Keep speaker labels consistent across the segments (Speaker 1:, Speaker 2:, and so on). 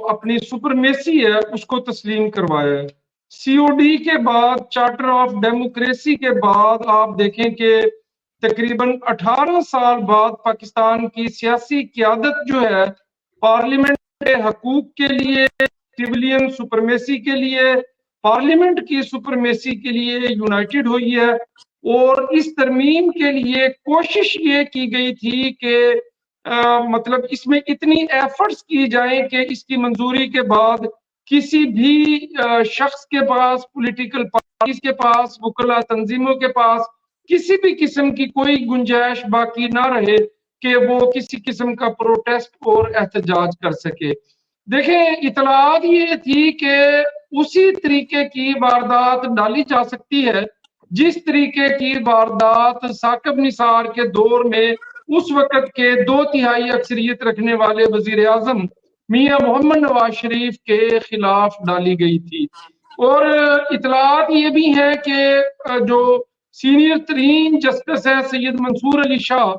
Speaker 1: अपनी सुपरमेसी है उसको तस्लीम करवाया है। सीओडी के बाद, चार्टर ऑफ डेमोक्रेसी के बाद आप देखें कि तकरीबन 18 साल बाद पाकिस्तान की सियासी क़यादत जो है पार्लियामेंट के हकूक के लिए, सिविलियन सुपरमेसी के लिए, पार्लियामेंट की सुपरमेसी के लिए यूनाइटेड हुई है। और इस तरमीम के लिए कोशिश ये की गई थी कि मतलब इसमें इतनी एफर्ट्स की जाए कि इसकी मंजूरी के बाद किसी भी शख्स के पास, पॉलिटिकल पार्टीज के पास, वकला तंजीमों के पास किसी भी किस्म की कोई गुंजाइश बाकी ना रहे कि वो किसी किस्म का प्रोटेस्ट और एहतजाज कर सके। देखें, इतलात ये थी कि उसी तरीके की वारदात डाली जा सकती है जिस तरीके की वारदात साकिब निसार के दौर में उस वक्त के 2/3 अक्सरियत रखने वाले वजीर आजम मियां मोहम्मद नवाज शरीफ के खिलाफ डाली गई थी। और इतलात ये भी है कि जो सीनियर तरीन जस्टिस है सैयद मंसूर अली शाह,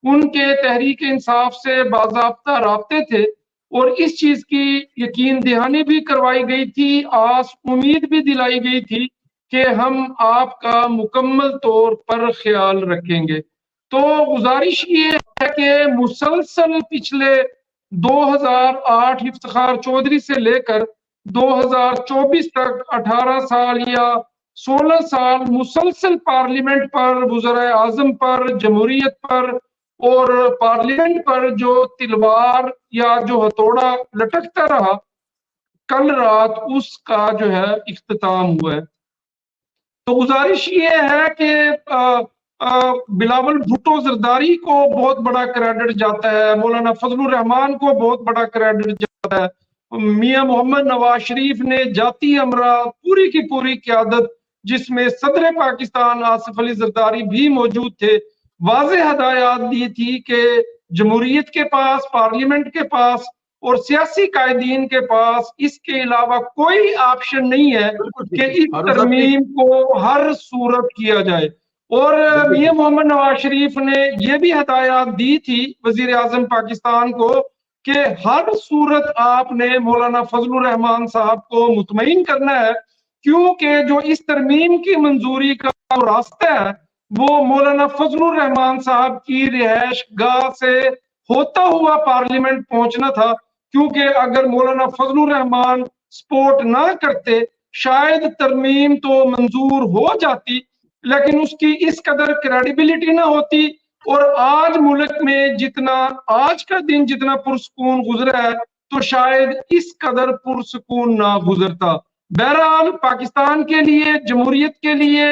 Speaker 1: उनके तहरीक इंसाफ से बाज़ाब्ता राब्ते थे और इस चीज की यकीन दहानी भी करवाई गई थी, आस उम्मीद भी दिलाई गई थी कि हम आपका मुकम्मल तौर पर ख्याल रखेंगे। तो गुजारिश ये है कि मुसलसल पिछले 2008 इफ्तिखार चौधरी से लेकर 2024 तक 18 साल या 16 साल मुसलसल पार्लियामेंट पर, वज़ीर आज़म पर, जमहूरियत पर और पार्लियामेंट पर जो तिलवार या जो हथौड़ा लटकता रहा, कल रात उसका जो है इख्तिताम हुआ है। तो गुजारिश ये है कि बिलावल भुट्टो जरदारी को बहुत बड़ा क्रेडिट जाता है, मौलाना फजलुर रहमान को बहुत बड़ा क्रेडिट जाता है, मियां मोहम्मद नवाज शरीफ ने जाती अमरा पूरी की पूरी क़यादत जिसमें सदर पाकिस्तान आसिफ अली जरदारी भी मौजूद थे, वाज़ेह हदायत दी थी कि जमहूरियत के पास, पार्लियामेंट के पास और सियासी कायदीन के पास इसके अलावा कोई ऑप्शन नहीं है कि इस तरमीम को हर सूरत किया जाए। और मियां मोहम्मद नवाज शरीफ ने यह भी हदायत दी थी वजीर आजम पाकिस्तान को कि हर सूरत आपने मौलाना फजलुर रहमान साहब को मुतमईन करना है, क्योंकि जो इस तरमीम की मंजूरी का रास्ता है वो मौलाना फजलुर रहमान साहब की रिहाइश गाह से होता हुआ पार्लियामेंट पहुंचना था। क्योंकि अगर मौलाना फजलुर रहमान सपोर्ट ना करते शायद तरमीम तो मंजूर हो जाती, लेकिन उसकी इस कदर क्रेडिबिलिटी ना होती और आज मुल्क में जितना आज का दिन जितना पुरसकून गुजरा है तो शायद इस कदर पुरसकून ना गुजरता। बहरहाल पाकिस्तान के लिए, जमहूरियत के लिए,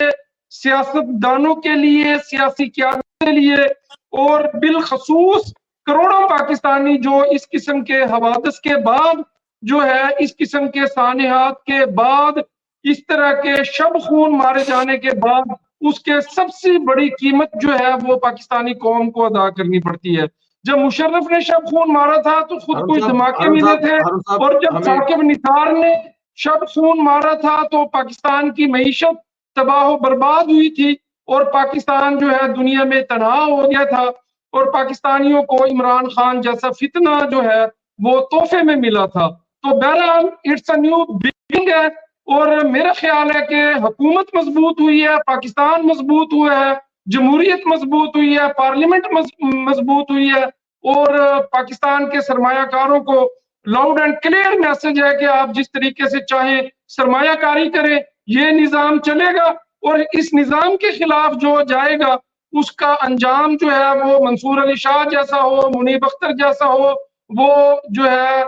Speaker 1: सियासतदानों के लिए, सियासी क़यादत के लिए और बिलखसूस करोड़ों पाकिस्तानी जो इस किस्म के हवादस के बाद जो है, इस किस्म के सानिहात के बाद, इस तरह के शब खून मारे जाने के बाद उसके सबसे बड़ी कीमत जो है वो पाकिस्तानी कौम को अदा करनी पड़ती है। जब मुशर्रफ ने शब खून मारा था तो खुद कुछ धमाके मिले थे और जब साकिब निसार ने शब खून मारा था तो पाकिस्तान की मईशत तबाह बर्बाद हुई थी और पाकिस्तान जो है दुनिया में तनाव हो गया था और पाकिस्तानियों को इमरान खान जैसा फितना जो है वो तोहफे में मिला था। तो बहरहाल इट्स अ न्यू बिगिनिंग है और मेरा ख्याल है कि हुकूमत मजबूत हुई है, पाकिस्तान मजबूत हुआ है, जमहूरियत मजबूत हुई है, पार्लियामेंट मजबूत हुई है और पाकिस्तान के सरमायाकारों को लाउड एंड क्लियर मैसेज है कि आप जिस तरीके से चाहें सरमायाकारी करें, ये निजाम चलेगा और इस निजाम के खिलाफ जो जाएगा उसका अंजाम जो है वो मंसूर अली शाह जैसा हो, मुनीब अख्तर जैसा हो, वो जो है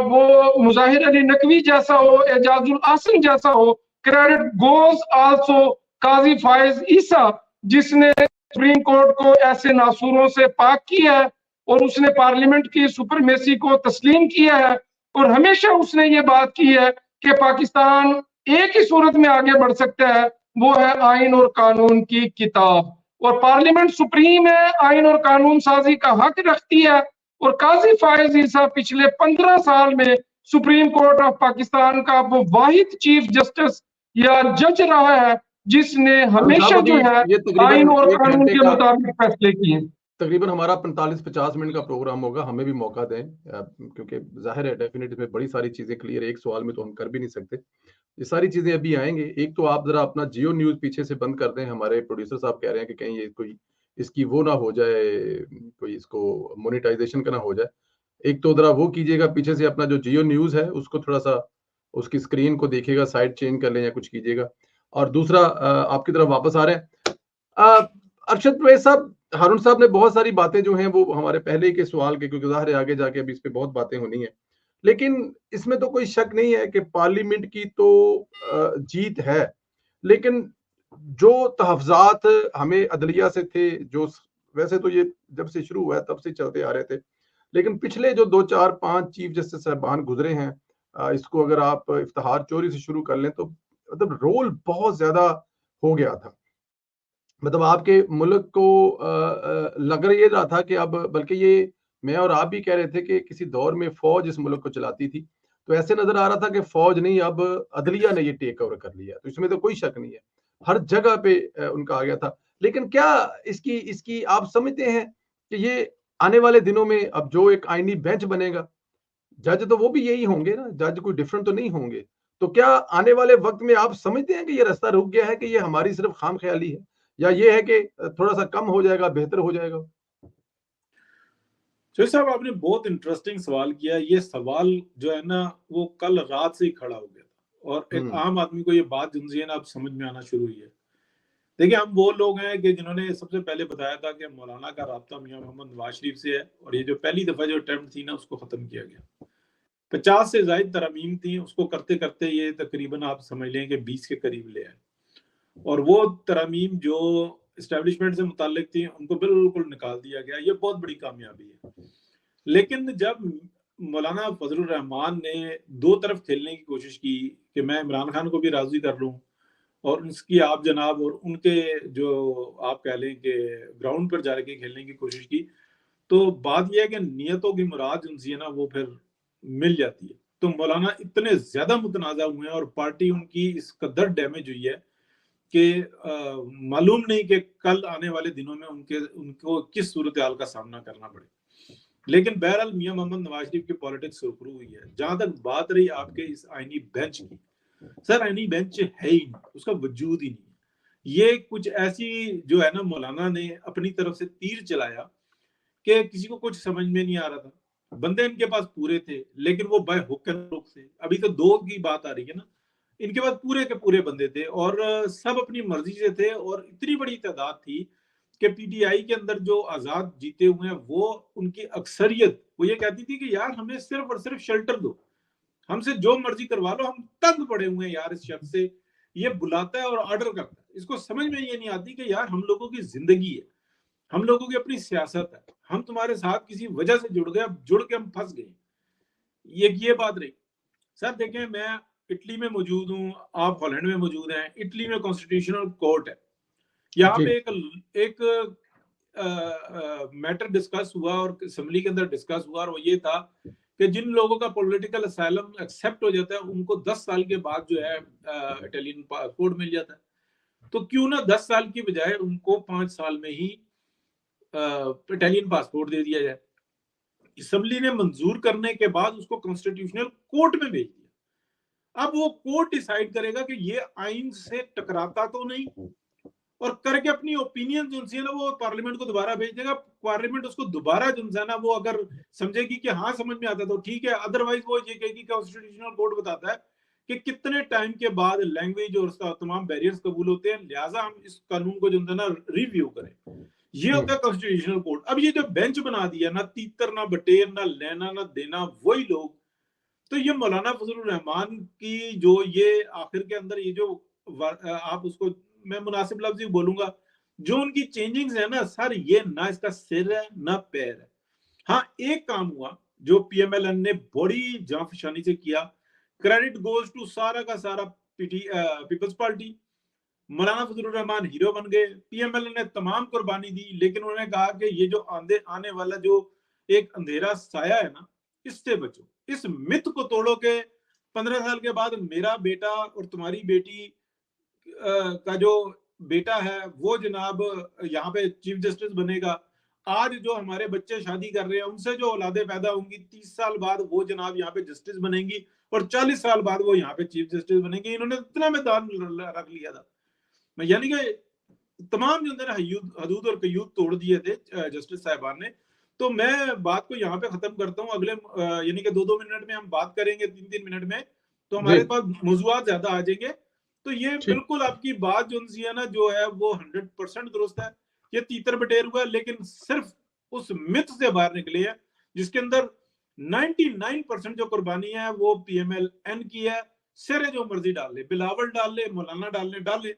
Speaker 1: वो मुजाहिर अली नकवी जैसा हो, एजाजुल आसन जैसा हो। क्रेडिट गोज आल्सो काजी फाइज ईसा जिसने सुप्रीम कोर्ट को ऐसे नासूरों से पाक किया है और उसने पार्लियामेंट की सुपरमेसी को तस्लीम किया है और हमेशा उसने ये बात की है कि पाकिस्तान एक ही सूरत में आगे बढ़ सकता है, वो है आइन और कानून की किताब। और पार्लियामेंट सुप्रीम है, आइन और कानून साजी का हक रखती है और काजी फाइज ईसा पिछले 15 साल में सुप्रीम कोर्ट ऑफ पाकिस्तान का वो वाहिद चीफ जस्टिस या जज रहा है जिसने हमेशा जो है आइन और कानून के मुताबिक फैसले किए।
Speaker 2: तकरीबन हमारा 45-50 मिनट का प्रोग्राम होगा, हमें भी मौका दें, क्योंकि ज़ाहिर है डेफिनेटली इसमें बड़ी सारी चीज़ें क्लियर, एक सवाल में तो हम कर भी नहीं सकते। ये सारी चीज़ें अभी आएँगे। एक तो आप ज़रा अपना जियो न्यूज़ पीछे से बंद कर दें, हमारे प्रोड्यूसर साहब कह रहे हैं कि कहीं ये कोई इसकी वो ना हो जाए, कोई इसको मोनेटाइज़ेशन का ना हो जाए। एक तो ज़रा वो कीजिएगा, पीछे से अपना जो जियो न्यूज़ है उसको थोड़ा-सा उसकी स्क्रीन को देखिएगा, साइड चेंज कर लें या कुछ कीजिएगा। और दूसरा आपकी तरफ वापस आ रहे हैं। अरशद परवेज़ साहब, हारून साहब ने बहुत सारी बातें जो हैं वो हमारे पहले के सवाल के, क्योंकि ज़ाहिर है आगे जाके अभी इस पे बहुत बातें होनी है। लेकिन इसमें तो कोई शक नहीं है कि पार्लियामेंट की तो जीत है। लेकिन जो तहफ़्ज़ात हमें अदलिया से थे, जो वैसे तो ये जब से शुरू हुआ है तब से चलते आ रहे थे। लेकिन पिछले जो 2, 4, 5 चीफ जस्टिस साहबान गुज़रे हैं, इसको अगर आप इफ्तिखार चौधरी से शुरू कर लें तो मतलब रोल बहुत ज़्यादा हो गया था। मतलब आपके मुल्क को लग ये रहा था कि अब, बल्कि ये मैं और आप भी कह रहे थे कि किसी दौर में फ़ौज इस मुल्क को चलाती थी। तो ऐसे नज़र आ रहा था कि फ़ौज नहीं, अब अदलिया ने ये टेक ओवर कर लिया। तो इसमें तो कोई शक नहीं है। हर जगह पे उनका आ गया था। लेकिन क्या इसकी इसकी आप समझते हैं कि ये आने वाले दिनों में अब जो एक आईनी बेंच बनेगा, जज तो वो भी यही होंगे ना, जज कोई डिफरेंट तो नहीं होंगे। तो क्या आने वाले वक़्त में आप समझते हैं कि ये रास्ता रुक गया है, कि ये हमारी सिर्फ़ खामख़याली है? या ये है कि थोड़ा-सा कम हो जाएगा, बेहतर हो जाएगा?
Speaker 3: तो साहब आपने बहुत इंटरेस्टिंग सवाल किया। ये सवाल जो है ना वो कल रात से ही खड़ा हो गया था और एक आम आदमी को ये बात जिनसे है ना अब समझ में आना शुरू हुई है। देखिए, हम वो लोग हैं कि जिन्होंने सबसे पहले बताया था कि मौलाना का राब्ता मियां मोहम्मद नवाज शरीफ से है और ये जो पहली दफा जो अटेम्प्ट थी ना उसको खत्म किया गया। 50 से ज्यादा तरमीम थी, उसको करते करते ये तकरीबन आप समझ लें कि 20 के करीब ले आए और वो तरमीम जो इस्टेब्लिशमेंट से मुतालिक थी उनको बिल्कुल निकाल दिया गया। ये बहुत बड़ी कामयाबी है। लेकिन जब मौलाना फजलुर रहमान ने दो तरफ खेलने की कोशिश की कि मैं इमरान खान को भी राजी कर लूं और उसकी आप जनाब और उनके जो आप कह लें कि ग्राउंड पर जाके खेलने की कोशिश की, तो बात यह है कि नियतों की मुराद उनसे है ना वो फिर मिल जाती है। तो मौलाना इतने ज्यादा मुतनाज़ा हुए हैं और पार्टी उनकी इस कदर डैमेज हुई है कि मालूम नहीं कि कल आने वाले दिनों में उनको किस सूरत हाल का सामना करना पड़े। लेकिन बहरहाल मियां मोहम्मद नवाज शरीफ की पॉलिटिक्स सुरखरू हुई है। जहां तक बात रही आपके इस आईनी बेंच की, सर आईनी बेंच है ही नहीं, उसका वजूद ही नहीं है। ये कुछ ऐसी जो है ना मौलाना ने अपनी तरफ से तीर चलाया कि किसी को कुछ समझ में नहीं आ रहा था। बंदे इनके पास पूरे थे लेकिन वो बाय हुक एंड लुक थे। अभी तो दो की बात आ रही है ना, इनके पास पूरे के पूरे बंदे थे और सब अपनी मर्जी से थे और इतनी बड़ी तादाद थी कि पीटीआई के अंदर जो आजाद जीते हुए हैं वो उनकी अक्सरियत वो ये कहती थी कि यार हमें सिर्फ और सिर्फ शेल्टर दो, हमसे जो मर्जी करवा लो, हम तंग पड़े हुए हैं यार इस शख्स से। ये बुलाता है और ऑर्डर करता है। इसको समझ में ये नहीं आती कि यार हम लोगों की जिंदगी है, हम लोगों की अपनी सियासत है, हम तुम्हारे साथ किसी वजह से जुड़ गए, अब जुड़ के हम फंस गए। ये बात रही। सर देखें, मैं इटली में मौजूद हूँ, आप हॉलैंड में मौजूद हैं। इटली में कॉन्स्टिट्यूशनल कोर्ट है। यहाँ पे एक मैटर डिस्कस हुआ और असेंबली के अंदर डिस्कस हुआ और वो ये था कि जिन लोगों का पॉलिटिकल असाइलम एक्सेप्ट हो जाता है उनको 10 साल के बाद जो है इटालियन पासपोर्ट मिल जाता है। तो क्यों ना 10 साल की बजाय उनको 5 साल में ही इटालियन पासपोर्ट दे दिया जाए। असेंबली ने मंजूर करने के बाद उसको कॉन्स्टिट्यूशनल कोर्ट में भेज दिया। अब वो कोर्ट डिसाइड करेगा कि ये आइन से टकराता तो नहीं और करके अपनी ओपिनियन जो है ना वो पार्लियामेंट को दोबारा भेज देगा। पार्लियामेंट उसको दोबारा जो है ना वो अगर समझेगी कि हाँ समझ में आता तो ठीक है, अदरवाइज वो ये कहेगी कॉन्स्टिट्यूशनल कोर्ट बताता है कि कितने टाइम के बाद लैंग्वेज और तमाम बैरियर्स कबूल होते हैं, लिहाजा हम इस कानून को जो है ना रिव्यू करें। ये होता है कॉन्स्टिट्यूशनल कोर्ट। अब ये जो बेंच बना दिया ना, तीतर ना बटेर ना लेना ना देना, वही लोग। तो ये मौलाना फजलुर रहमान की जो ये आखिर के अंदर ये जो आप उसको मैं मुनासिब लफ्ज ही बोलूंगा, जो उनकी चेंजिंग्स है ना सर, ये ना इसका सिर है ना पैर है। हाँ, एक काम हुआ जो पीएमएलएन ने बड़ी जांफशानी से किया, क्रेडिट गोज टू सारा का सारा पीपल्स पार्टी। मौलाना फजलुर रहमान हीरो बन गए, पीएमएलएन ने तमाम कुर्बानी दी, लेकिन उन्होंने कहा कि ये जो आने वाला जो एक अंधेरा साया है ना, इससे बचो, इस मिथ को तोड़ो के 15 साल के बाद मेरा बेटा और तुम्हारी बेटी का जो बेटा है वो जनाब यहाँ पे चीफ जस्टिस बनेगा आज जो हमारे बच्चे शादी कर रहे हैं उनसे जो औलादे पैदा होंगी 30 साल बाद वो जनाब यहाँ पे जस्टिस बनेंगी और 40 साल बाद वो यहाँ पे चीफ जस्टिस बनेंगी। इन्होंने इतना मैदान रख लिया था, यानी कि तमाम जो अंदर हदूद और कयूद तोड़ दिए थे जस्टिस साहिबान ने। तो मैं बात को यहाँ पे खत्म करता हूँ। अगले यानी कि 2-2 मिनट में हम बात करेंगे, 3-3 मिनट में, तो हमारे पास मौजूआत ज्यादा आ जाएंगे। तो ये बिल्कुल आपकी बात जो है ना जो है वो 100% दुरुस्त है। ये तीतर बटेर हुआ, लेकिन सिर्फ उस मिथ से बाहर निकले हैं जिसके अंदर 99% जो कुर्बानी है वो PMLN की है। सिरे जो मर्जी डाल ले, बिलावल डाल ले, मौलाना डाल ले।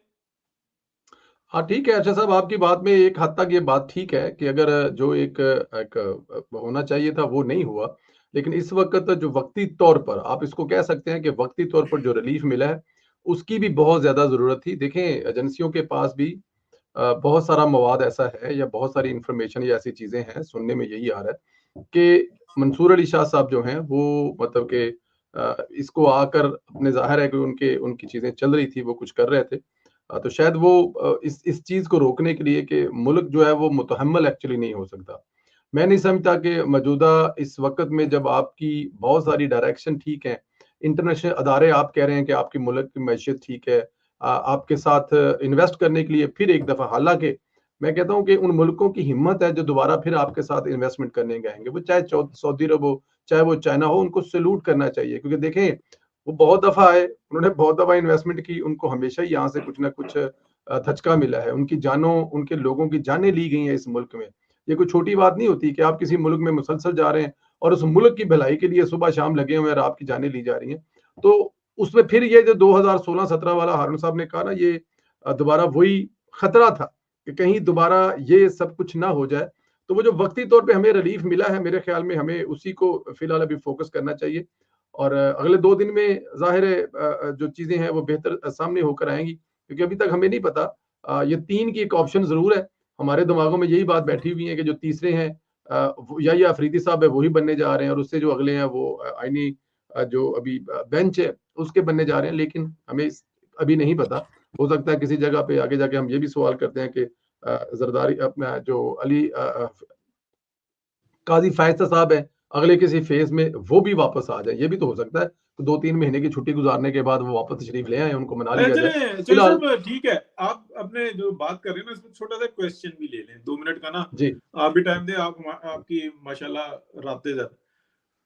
Speaker 2: हाँ ठीक है अच्छा साहब, आपकी बात में एक हद तक ये बात ठीक है कि अगर जो एक होना चाहिए था वो नहीं हुआ, लेकिन इस वक्त जो वक्ती तौर पर आप इसको कह सकते हैं कि वक्ती तौर पर जो रिलीफ मिला है उसकी भी बहुत ज्यादा जरूरत थी। देखें एजेंसियों के पास भी बहुत सारा मवाद ऐसा है या बहुत सारी इंफॉर्मेशन या ऐसी चीजें हैं, सुनने में यही आ रहा है कि मंसूर अली शाह साहब जो हैं वो मतलब कि इसको आकर अपने जाहिर है कि उनकी चीजें चल रही थी, वो कुछ कर रहे थे, तो शायद वो इस चीज को रोकने के लिए कि मुल्क जो है वो मुतहम्मल एक्चुअली नहीं हो सकता। मैं नहीं समझता कि मौजूदा इस वक्त में जब आपकी बहुत सारी डायरेक्शन ठीक है, इंटरनेशनल अदारे आप कह रहे हैं कि आपकी मुल्क की मैशियत ठीक है, आपके साथ इन्वेस्ट करने के लिए फिर एक दफा, हालांकि मैं कहता हूं कि उन मुल्कों की हिम्मत है जो दोबारा फिर आपके साथ इन्वेस्टमेंट करने गएंगे, वो चाहे सऊदी अरब हो, चाहे वो चाइना हो, उनको सैल्यूट करना चाहिए। क्योंकि देखें वो बहुत दफा आए, उन्होंने बहुत दफा इन्वेस्टमेंट की, उनको हमेशा ही यहाँ से कुछ ना कुछ धचका मिला है, उनकी जानों, उनके लोगों की जानें ली गई हैं इस मुल्क में। ये कोई छोटी बात नहीं होती कि आप किसी मुल्क में मुसलसल जा रहे हैं और उस मुल्क की भलाई के लिए सुबह शाम लगे हुए हैं और आपकी जानें ली जा रही हैं। तो उसमें फिर ये जो 2016-17 वाला हारून साहब ने कहा ना, ये दोबारा वही खतरा था कि कहीं दोबारा ये सब कुछ ना हो जाए। तो वो जो वक्ती तौर पे हमें रिलीफ मिला है, मेरे ख्याल में हमें उसी को फिलहाल अभी फोकस करना चाहिए और अगले 2 दिन में जाहिर है जो चीजें हैं वो बेहतर सामने होकर आएंगी, क्योंकि अभी तक हमें नहीं पता। ये 3 की एक ऑप्शन जरूर है, हमारे दिमागों में यही बात बैठी हुई है कि जो तीसरे हैं ये अफरीदी साहब है वही बनने जा रहे हैं और उससे जो अगले हैं वो आईनी जो अभी बेंच है उसके बनने जा रहे हैं, लेकिन हमें अभी नहीं पता। हो सकता है किसी जगह पे आगे जाके हम ये भी सवाल करते हैं कि जरदारी अपना जो अली काजी फायजा साहब है अगले किसी फेज में वो भी वापस आ जाए, ये भी तो हो सकता है। तो 2-3 महीने की छुट्टी गुजारने के बाद वो वापस तशरीफ ले आए, उनको मना लिया जाए।
Speaker 3: फिलहाल ठीक है, आप अपने जो बात कर रहे हैं ना इसमें छोटा सा क्वेश्चन भी ले लें 2 मिनट का ना
Speaker 2: जी,
Speaker 3: आप भी टाइम दे। आपकी माशाल्लाह राब्ते ज्यादा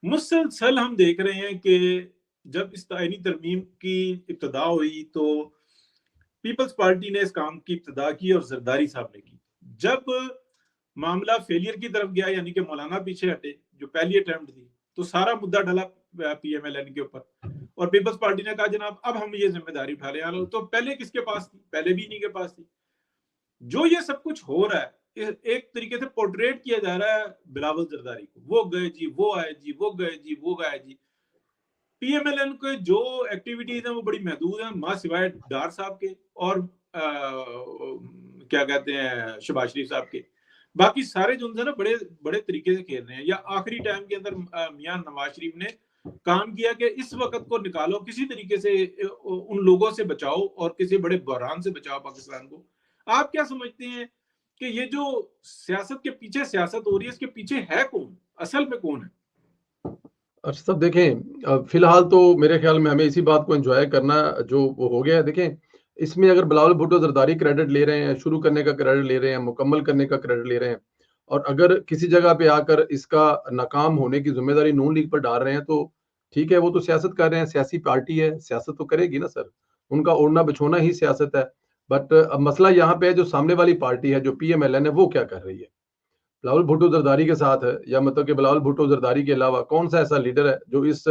Speaker 3: मुसलसल हम देख रहे हैं कि जब इस आईनी तरमीम की इब्तिदा हुई तो पीपल्स पार्टी ने इस काम की इब्तिदा की और जरदारी साहब ने की। जब मामला फेलियर की तरफ गया, यानी कि मौलाना पीछे हटे जो पहली अटेम्प्ट थी, तो सारा मुद्दा डला PMLN के ऊपर और पीपल्स पार्टी ने कहा जनाब अब हम ये जिम्मेदारी उठा रहे हैं। तो पहले किसके पास थी? पहले भी इन्हीं के पास थी। जो ये सब कुछ हो रहा है एक तरीके से पोर्ट्रेट किया जा रहा है बिलावल जरदारी को, वो गए जी, वो आए जी, वो गए जी, वो गए जी। PMLN के जो एक्टिविटीज हैं वो बड़ी महदूद हैं, मां सिवाय डार साहब के और क्या कहते हैं शहबाज शरीफ साहब के। बाकी सारे जो ना बड़े बड़े तरीके से खेल रहे हैं। या आखिरी टाइम के अंदर मियां नवाज शरीफ ने काम किया कि इस वक्त को निकालो, किसी तरीके से उन लोगों से बचाओ और किसी बड़े बहरान से बचाओ पाकिस्तान को। आप क्या समझते हैं कि ये जो सियासत के पीछे सियासत हो रही है इसके पीछे है कौन, असल में कौन है?
Speaker 2: अच्छा सब देखें फिलहाल तो मेरे ख्याल में हमें इसी बात को एंजॉय करना जो वो हो गया है। देखें इसमें अगर बिलावल भुट्टो जरदारी क्रेडिट ले रहे हैं, शुरू करने का क्रेडिट ले रहे हैं, मुकम्मल करने का क्रेडिट ले रहे हैं, और अगर किसी जगह पे आकर इसका नाकाम होने की जिम्मेदारी नून लीग पर डाल रहे हैं तो ठीक है, वो तो सियासत कर रहे हैं, सियासी पार्टी है, सियासत तो करेगी ना सर, उनका ओढ़ना बिछोना ही सियासत है। बट मसला यहाँ पे है जो सामने वाली पार्टी है जो PMLN है वो क्या कर रही है बिलावल भुट्टो जरदारी के साथ है, या मतलब कि बिलावल भुट्टो जरदारी के अलावा कौन सा ऐसा लीडर है जो इस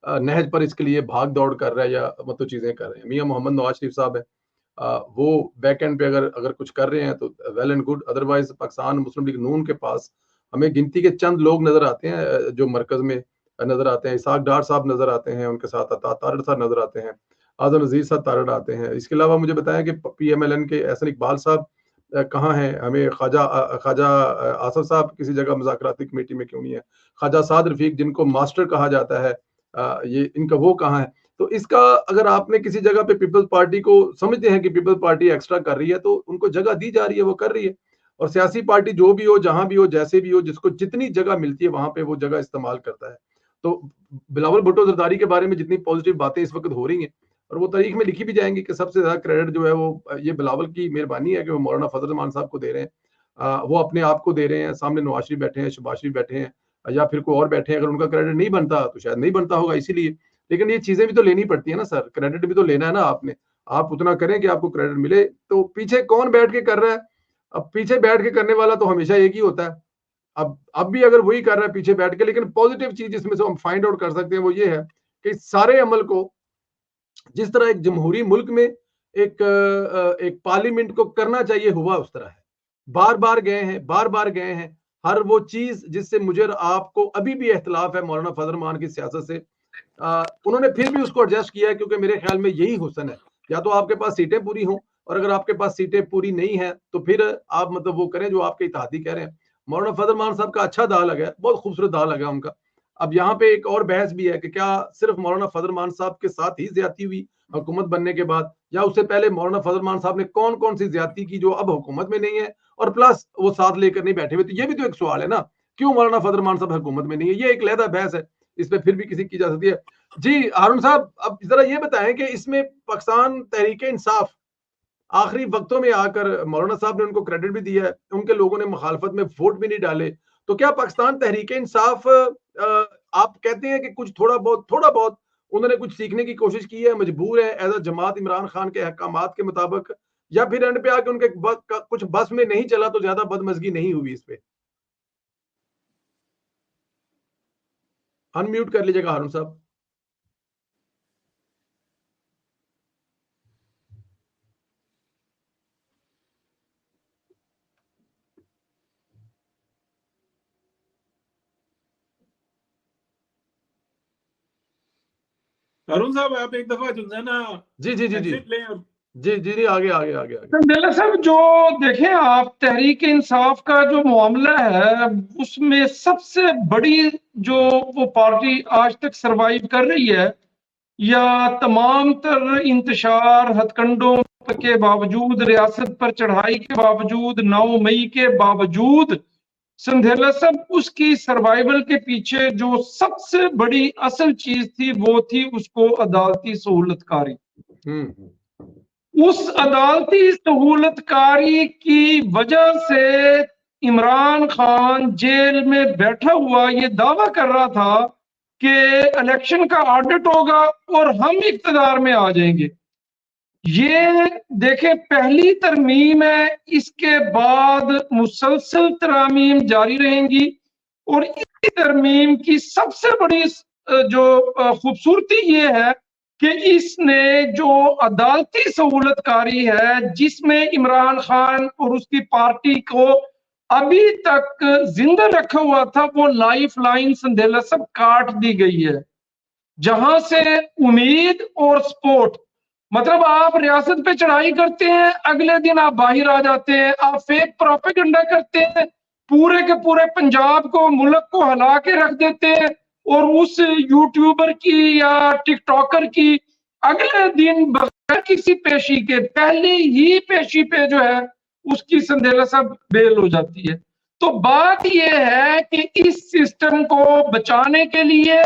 Speaker 2: नहज पर इसके लिए भाग दौड़ कर रहा है या मतलब चीजें कर रहे हैं। मियां मोहम्मद नवाज शरीफ साहब है, वो बैक एंड पे अगर अगर कुछ कर रहे हैं तो well and good, otherwise Pakistan Muslim League Noon के पास हमें गिनती के चंद लोग नजर आते हैं जो मरकज में नजर आते हैं। इसाक डार साहब नजर आते हैं, उनके साथ अता तारड़ साहब नजर आते हैं, आजम नजीर साहब तारड़ आते हैं। इसके अलावा मुझे बताया कि PMLN के एहसन इकबाल साहब कहाँ हैं, हमें ख्वाजा आसफ साहब किसी जगह मुज़ाकराती कमेटी में क्यों नहीं है, ख्वाजा साद रफीक जिनको मास्टर कहा जाता है, ये इनका वो कहाँ है। तो इसका अगर आपने किसी जगह पे पीपल्स पार्टी को समझते हैं कि पीपल्स पार्टी एक्स्ट्रा कर रही है तो उनको जगह दी जा रही है, वो कर रही है। और सियासी पार्टी जो भी हो, जहां भी हो, जैसे भी हो, जिसको जितनी जगह मिलती है वहां पे वो जगह इस्तेमाल करता है। तो बिलावल भुट्टो जरदारी के बारे में जितनी पॉजिटिव बातें इस वक्त हो रही हैं और वो तारीख में लिखी भी जाएंगी कि सबसे ज्यादा क्रेडिट जो है वो ये बिलावल की मेहरबानी है कि वो मौलाना फजल रहमान साहब को दे रहे हैं। वो अपने आप को दे रहे हैं, सामने नवाज शरीफ बैठे हैं, शहबाज शरीफ बैठे हैं, या फिर कोई और बैठे हैं। अगर उनका क्रेडिट नहीं बनता तो शायद नहीं बनता होगा इसीलिए। लेकिन ये चीजें भी तो लेनी पड़ती है ना सर, क्रेडिट भी तो लेना है ना आपने। आप उतना करें कि आपको क्रेडिट मिले। तो पीछे कौन बैठ के कर रहा है? अब पीछे बैठ के करने वाला तो हमेशा एक ही होता है। अब भी अगर वही कर रहा है पीछे बैठ के, लेकिन पॉजिटिव चीज इसमें से हम फाइंड आउट कर सकते हैं वो ये है कि सारे अमल को जिस तरह एक जमहूरी मुल्क में एक पार्लियामेंट को करना चाहिए हुआ उस तरह है। बार बार गए हैं। हर वो चीज जिससे मुझे और आपको अभी भी इख्तिलाफ है मौलाना फजल रहमान की सियासत से, उन्होंने फिर भी उसको एडजस्ट किया है, क्योंकि मेरे ख्याल में यही हुस्न है। या तो आपके पास सीटें पूरी हों, और अगर आपके पास सीटें पूरी नहीं है तो फिर आप मतलब वो करें जो आपके इत्तेहादी कह रहे हैं। मौलाना फजल रहमान साहब का अच्छा दाव लगा है, बहुत खूबसूरत दाव लगा उनका। अब यहाँ पे एक और बहस भी है कि क्या सिर्फ मौलाना फजल रहमान साहब के साथ ही ज्यादती हुई हुकूमत बनने के बाद, या उससे पहले मौलाना फजल रहमान साहब ने कौन कौन सी ज्यादती की जो अब हुकूमत में नहीं है, और प्लस वो साथ लेकर नहीं बैठे हुए। तो ये भी तो एक सवाल है ना, क्यों मौलाना फजल रहमान साहब हुकूमत में नहीं है? ये एक लहदा बहस है, इस पर फिर भी किसी की जा सकती है। जी हारून साहब, अब जरा ये बताएं कि इसमें पाकिस्तान तहरीक इंसाफ आखिरी वक्तों में आकर, मौलाना साहब ने उनको क्रेडिट भी दिया है, उनके लोगों ने मुखालफत में वोट भी नहीं डाले, तो क्या पाकिस्तान तहरीक इंसाफ आप कहते हैं कि कुछ थोड़ा बहुत उन्होंने कुछ सीखने की कोशिश की है, मजबूर है एज अ जमात इमरान खान के अहकामात के मुताबिक, या फिर एंड पे आके उनके कुछ बस में नहीं चला तो ज्यादा बदमजगी नहीं हुई? इस पे अनम्यूट कर लीजिएगा हारून साहब।
Speaker 3: अरुण साहब आप एक दफा जो है ना
Speaker 2: जी जी जी जी
Speaker 3: एग्जिट लें और
Speaker 2: जी जी जी आगे आगे आगे आगे।
Speaker 1: संदेला साहब, जो देखें आप, तहरीक इंसाफ का जो मामला है उसमें सबसे बड़ी जो वो पार्टी आज तक सरवाइव कर रही है, या तमाम तर इंतशार हथकंडों के बावजूद, रियासत पर चढ़ाई के बावजूद, 9 मई के बावजूद, संधेला साहब उसकी सर्वाइवल के पीछे जो सबसे बड़ी असल चीज थी वो थी उसको अदालती सहूलतकारी। उस अदालती सहूलतकारी की वजह से इमरान खान जेल में बैठा हुआ ये दावा कर रहा था कि इलेक्शन का ऑडिट होगा और हम इक्तदार में आ जाएंगे। ये देखें, पहली तरमीम है, इसके बाद मुसलसल तरामीम जारी रहेंगी। और इस तरमीम की सबसे बड़ी जो खूबसूरती ये है कि इसने जो अदालती सहूलतकारी है जिसमें इमरान खान और उसकी पार्टी को अभी तक जिंदा रखा हुआ था, वो लाइफ लाइन संदेला सब काट दी गई है। जहां से उम्मीद और सपोर्ट, मतलब आप रियासत पे चढ़ाई करते हैं, अगले दिन आप बाहर आ जाते हैं, आप फेक प्रोपेगेंडा करते हैं, पूरे के पूरे पंजाब को, मुल्क को हिला के रख देते हैं, और उस यूट्यूबर की या टिकटॉकर की अगले दिन बगैर किसी पेशी के, पहली ही पेशी पे जो है उसकी संदेला सब बेल हो जाती है। तो बात यह है कि इस सिस्टम को बचाने के लिए,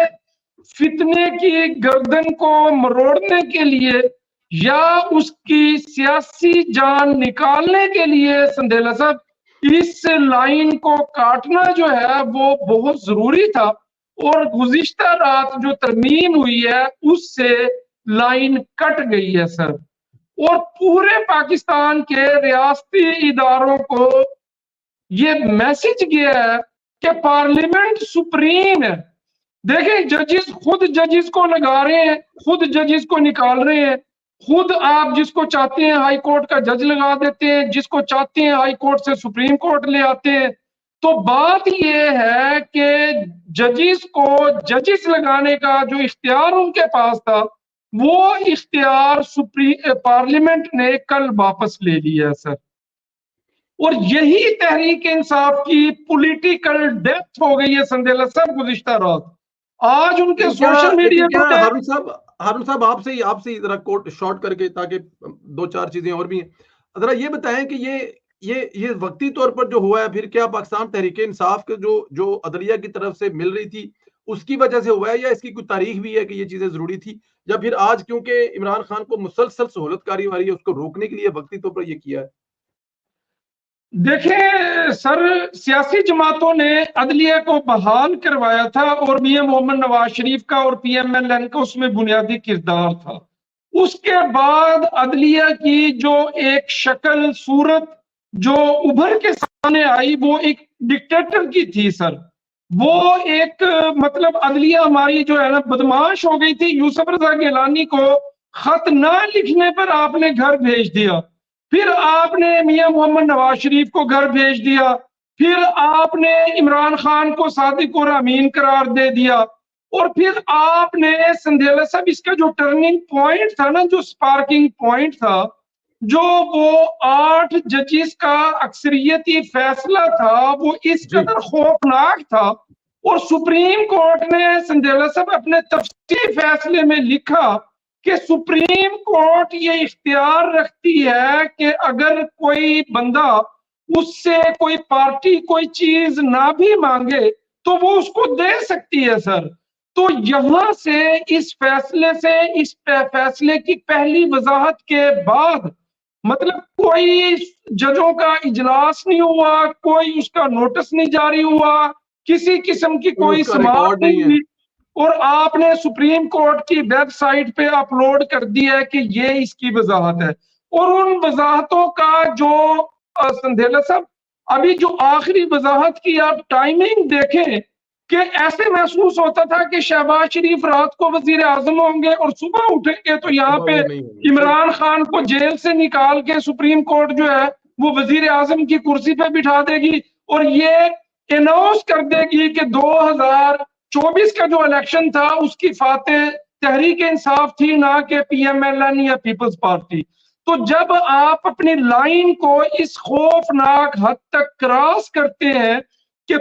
Speaker 1: फितने की गर्दन को मरोड़ने के लिए, या उसकी सियासी जान निकालने के लिए संदेला साहब इस लाइन को काटना जो है वो बहुत जरूरी था। और गुज़िश्ता रात जो तरमीम हुई है उससे लाइन कट गई है सर। और पूरे पाकिस्तान के रियासती इदारों को ये मैसेज गया है कि पार्लियामेंट सुप्रीम है। देखिए, जजेस खुद जजेस को लगा रहे हैं, खुद जजेस को निकाल रहे हैं, खुद आप जिसको चाहते हैं हाई कोर्ट का जज लगा देते हैं, जिसको चाहते हैं हाई कोर्ट से सुप्रीम कोर्ट ले आते हैं। तो बात यह है कि जजेस को जजेस लगाने का जो इख्तियार उनके पास था, वो इख्तियार पार्लियामेंट ने कल वापस ले लिया है सर। और यही तहरीक इंसाफ की पॉलिटिकल डेथ हो गई है संदेला साहब गुज़िश्ता रात। आज उनके सोशल मीडिया
Speaker 2: पर हारून साहब आपसे जरा कोट शॉर्ट करके, ताकि 2-4 चीजें और भी हैं, जरा ये बताएं कि ये ये वक्ती तौर पर जो हुआ है, फिर क्या पाकिस्तान तहरीके इंसाफ के जो अदलिया की तरफ से मिल रही थी उसकी वजह से हुआ है, या इसकी कोई तारीख भी है कि ये चीजें जरूरी थी, या फिर आज क्योंकि इमरान खान को मुसलसल सहूलतकारी आ रही है उसको रोकने के लिए वक्ती तौर पर ये किया है?
Speaker 1: देखिए सर, सियासी जमातों ने अदलिया को बहाल करवाया था और मियां मोहम्मद नवाज शरीफ का और पीएमएलएन का उसमें बुनियादी किरदार था। उसके बाद अदलिया की जो एक शक्ल सूरत जो उभर के सामने आई वो एक डिक्टेटर की थी सर। वो एक मतलब अदलिया हमारी जो है ना बदमाश हो गई थी। यूसुफ रजा गिलानी को खत ना लिखने पर आपने घर भेज दिया, फिर आपने मियां मोहम्मद नवाज शरीफ को घर भेज दिया, फिर आपने इमरान खान को सादिक और अमीन करार दे दिया, और फिर आपने संदेला साहब इसका जो टर्निंग पॉइंट था ना, जो स्पार्किंग पॉइंट था, जो वो 8 जजिस का अक्सरियती फैसला था, वो इस कदर खौफनाक था। और सुप्रीम कोर्ट ने संदेला साहब अपने तफसीली फैसले में लिखा कि सुप्रीम कोर्ट ये इख्तियार रखती है कि अगर कोई बंदा उससे कोई पार्टी कोई चीज ना भी मांगे तो वो उसको दे सकती है सर। तो यहां से इस फैसले से, इस फैसले की पहली वजाहत के बाद मतलब कोई जजों का इजलास नहीं हुआ, कोई उसका नोटिस नहीं जारी हुआ, किसी किस्म की कोई समाअत नहीं हुई, और आपने सुप्रीम कोर्ट की वेबसाइट पे अपलोड कर दिया है कि ये इसकी वजाहत है। और उन वजाहतों का जो संधेला साहब अभी जो आखिरी वजाहत की आप टाइमिंग देखें कि ऐसे महसूस होता था कि शहबाज शरीफ रात को वजीर आजम होंगे और सुबह उठेंगे तो यहाँ पे इमरान खान को जेल से निकाल के सुप्रीम कोर्ट जो है वो वजीर आजम की कुर्सी पे बिठा देगी और ये अनाउंस कर देगी कि 2024 का जो इलेक्शन था उसकी फातेह तहरीक इंसाफ थी, ना कि पीएमएलएन या पीपल्स पार्टी। तो जब आप अपनी लाइन को इस खौफनाक हद तक क्रॉस करते हैं कि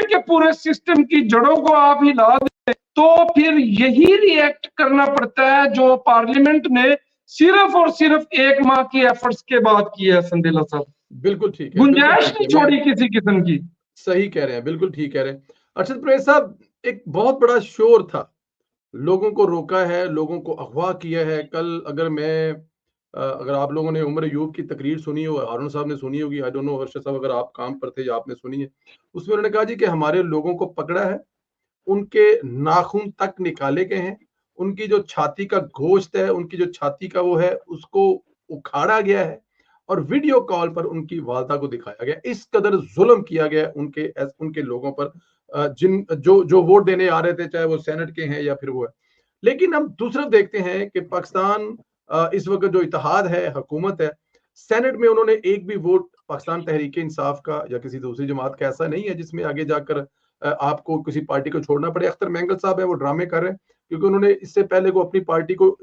Speaker 1: के पूरे सिस्टम की जड़ों को आप हिला दें, तो फिर यही रिएक्ट करना पड़ता है जो पार्लियामेंट ने सिर्फ और सिर्फ 1 माह की एफर्ट्स के बाद किया है। संदेला साहब
Speaker 2: बिल्कुल ठीक है,
Speaker 1: गुंजाइश नहीं छोड़ी किसी किस्म की।
Speaker 2: सही कह रहे हैं, बिल्कुल ठीक कह रहे हैं। अर्शद परवेज साहब, एक बहुत बड़ा शोर था, लोगों को रोका है, लोगों को अगवा किया है। कल अगर आप लोगों ने उमर अयूब की तकरीर सुनी हो, हारून साहब ने सुनी होगी, आई डोंट नो अर्शद साहब अगर आप काम पर थे या आपने सुनी है, उसमें उन्होंने कहा जी कि हमारे लोगों को पकड़ा है, उनके नाखून तक निकाले गए हैं, उनकी जो छाती का गोश्त है, उनकी जो छाती का वो है उसको उखाड़ा गया है और वीडियो कॉल पर उनकी वालदा को दिखाया गया। इस कदर जुल्म किया गया उनके लोगों पर, जिन जो वोट देने आ रहे थे, चाहे वो सेनेट के हैं या फिर वो है। लेकिन हम दूसरा देखते हैं कि पाकिस्तान इस वक्त जो इत्तेहाद है, हुकूमत है, सेनेट में उन्होंने एक भी वोट पाकिस्तान तहरीक इंसाफ का या किसी दूसरी जमात का ऐसा नहीं है जिसमें आगे जाकर आपको किसी पार्टी को छोड़ना पड़े। अख्तर मैंगल साहब है वो ड्रामे कर रहे हैं क्योंकि उन्होंने इससे पहले को अपनी पार्टी को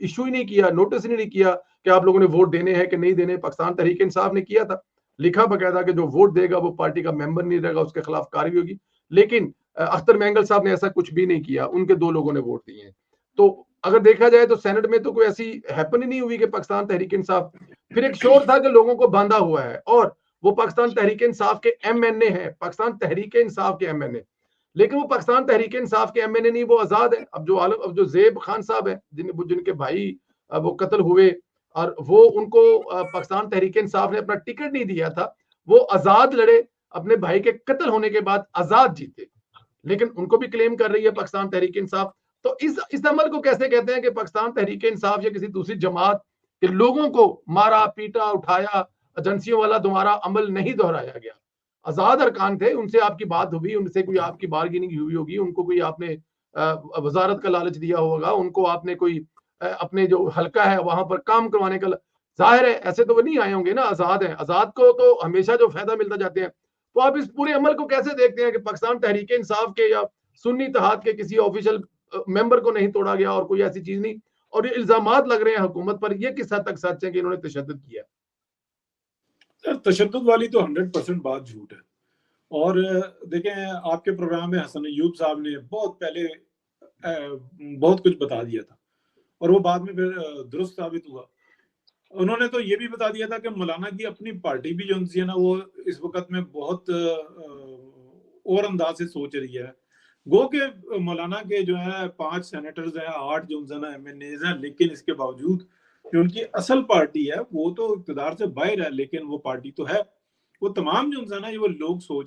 Speaker 2: इशू ही नहीं किया, नोटिस ही नहीं किया कि आप लोगों ने वोट देने हैं कि नहीं देने। पाकिस्तान तहरीक इंसाफ ने किया था, लिखा बकायदा कि जो वोट देगा वो पार्टी का मेंबर नहीं रहेगा, उसके खिलाफ कार्रवाई होगी। लेकिन अख्तर मैंगल साहब ने ऐसा कुछ भी नहीं किया, उनके 2 लोगों ने वोट दिए हैं। तो अगर देखा जाए तो सेनेट में तो कोई ऐसी हैपन ही नहीं हुई कि पाकिस्तान तहरीक इंसाफ। फिर एक शोर था कि लोगों को बांधा हुआ है और वो पाकिस्तान तहरीक इंसाफ के एमएनए है, पाकिस्तान तहरीक इंसाफ के एमएनए, लेकिन वो पाकिस्तान तहरीक इंसाफ के एमएनए नहीं, वो आजाद है। अब जो ज़ेब खान साहब है जिनके भाई वो कत्ल हुए और वो उनको पाकिस्तान तहरीक इंसाफ ने अपना टिकट नहीं दिया था, वो आजाद लड़े, अपने भाई के कत्ल होने के बाद आजाद जीते, लेकिन उनको भी क्लेम कर रही है पाकिस्तान तहरीक इंसाफ। तो इस अमल को कैसे कहते हैं कि पाकिस्तान तहरीक इंसाफ या किसी दूसरी जमात के लोगों को मारा पीटा उठाया, एजेंसियों वाला दोबारा अमल नहीं दोहराया गया। आजाद अरकान थे, उनसे आपकी बात हुई, उनसे कोई आपकी बार्गेनिंग हुई होगी, उनको कोई आपने वजारत का लालच दिया होगा, उनको आपने कोई अपने जो हल्का है वहां पर काम करवाने का, जाहिर है ऐसे तो वो नहीं आए होंगे ना, आजाद है, आजाद को तो हमेशा जो फायदा मिलता जाते हैं। तो आप इस पूरे अमल को कैसे देखते हैं कि पाकिस्तान तहरीक इंसाफ के या सुन्नी इत्तेहाद के किसी ऑफिशियल मेंबर को नहीं तोड़ा गया और कोई ऐसी चीज नहीं, और ये इल्जामात लग रहे हैं हुकूमत पर, ये किस हद तक सच है कि इन्होंने तशद्दुद किया?
Speaker 3: तशद्दुद वाली तो 100% बात झूठ है। और देखें, आपके प्रोग्राम में हसन अयूब साहब ने बहुत पहले बहुत कुछ बता दिया था और वो बाद में फिर दुरुस्त साबित हुआ। उन्होंने तो ये भी बता दिया था कि मौलाना की अपनी पार्टी भी जो है ना वो इस वक्त में बहुत और अंदाज से सोच रही है। गो के मौलाना के जो है 5 सेनेटर्स हैं, 8 जो है ना एमएनएज हैं, लेकिन इसके बावजूद जो उनकी असल पार्टी है वो तो इक़्तिदार से बाहर है, लेकिन वो पार्टी तो है। वो तमाम जो है ना ये वो लोग सोच